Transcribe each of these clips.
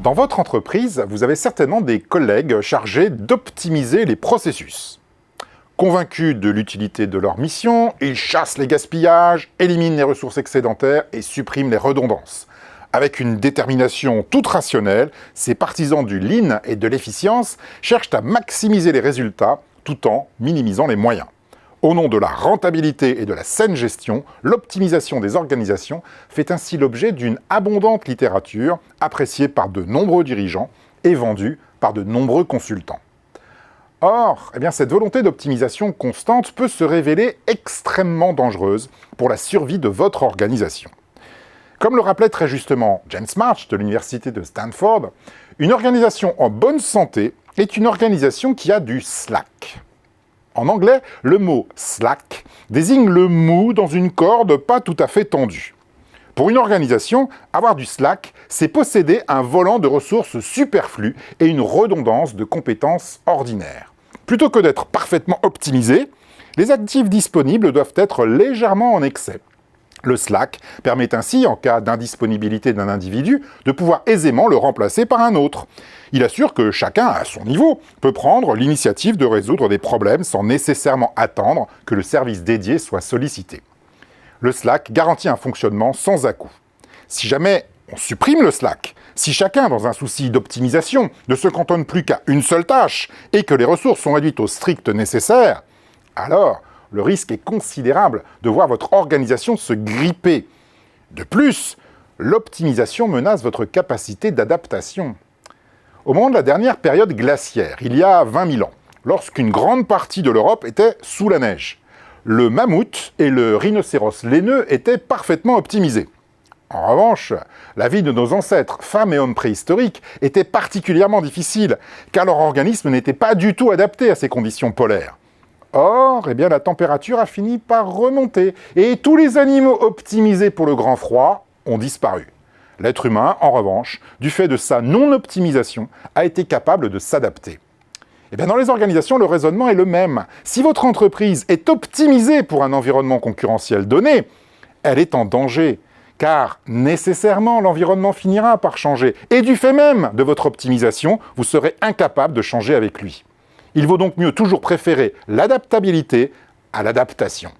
Dans votre entreprise, vous avez certainement des collègues chargés d'optimiser les processus. Convaincus de l'utilité de leur mission, ils chassent les gaspillages, éliminent les ressources excédentaires et suppriment les redondances. Avec une détermination toute rationnelle, ces partisans du lean et de l'efficience cherchent à maximiser les résultats tout en minimisant les moyens. Au nom de la rentabilité et de la saine gestion, l'optimisation des organisations fait ainsi l'objet d'une abondante littérature appréciée par de nombreux dirigeants et vendue par de nombreux consultants. Or, cette volonté d'optimisation constante peut se révéler extrêmement dangereuse pour la survie de votre organisation. Comme le rappelait très justement James March de l'université de Stanford, une organisation en bonne santé est une organisation qui a du slack. En anglais, le mot « slack » désigne le mou dans une corde pas tout à fait tendue. Pour une organisation, avoir du slack, c'est posséder un volant de ressources superflues et une redondance de compétences ordinaires. Plutôt que d'être parfaitement optimisé, les actifs disponibles doivent être légèrement en excès. Le slack permet ainsi, en cas d'indisponibilité d'un individu, de pouvoir aisément le remplacer par un autre. Il assure que chacun, à son niveau, peut prendre l'initiative de résoudre des problèmes sans nécessairement attendre que le service dédié soit sollicité. Le slack garantit un fonctionnement sans à-coups. Si jamais on supprime le slack, si chacun, dans un souci d'optimisation, ne se cantonne plus qu'à une seule tâche et que les ressources sont réduites au strict nécessaire, alors le risque est considérable de voir votre organisation se gripper. De plus, l'optimisation menace votre capacité d'adaptation. Au moment de la dernière période glaciaire, il y a 20 000 ans, lorsqu'une grande partie de l'Europe était sous la neige, le mammouth et le rhinocéros laineux étaient parfaitement optimisés. En revanche, la vie de nos ancêtres, femmes et hommes préhistoriques, était particulièrement difficile, car leur organisme n'était pas du tout adapté à ces conditions polaires. Or, la température a fini par remonter, et tous les animaux optimisés pour le grand froid ont disparu. L'être humain, en revanche, du fait de sa non-optimisation, a été capable de s'adapter. Dans les organisations, le raisonnement est le même. Si votre entreprise est optimisée pour un environnement concurrentiel donné, elle est en danger, car nécessairement l'environnement finira par changer. Et du fait même de votre optimisation, vous serez incapable de changer avec lui. Il vaut donc mieux toujours préférer l'adaptabilité à l'adaptation.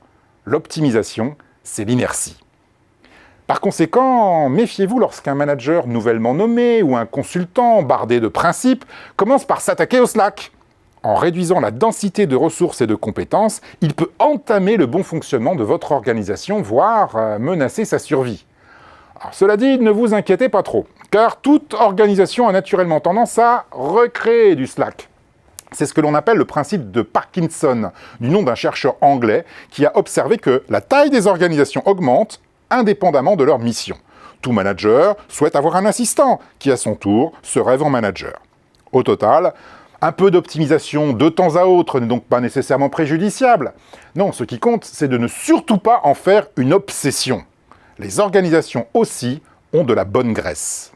L'optimisation, c'est l'inertie. Par conséquent, méfiez-vous lorsqu'un manager nouvellement nommé ou un consultant bardé de principes commence par s'attaquer au slack. En réduisant la densité de ressources et de compétences, il peut entamer le bon fonctionnement de votre organisation, voire menacer sa survie. Alors, cela dit, ne vous inquiétez pas trop, car toute organisation a naturellement tendance à recréer du slack. C'est ce que l'on appelle le principe de Parkinson, du nom d'un chercheur anglais qui a observé que la taille des organisations augmente indépendamment de leur mission. Tout manager souhaite avoir un assistant qui, à son tour, se rêve en manager. Au total, un peu d'optimisation de temps à autre n'est donc pas nécessairement préjudiciable. Non, ce qui compte, c'est de ne surtout pas en faire une obsession. Les organisations aussi ont de la bonne graisse.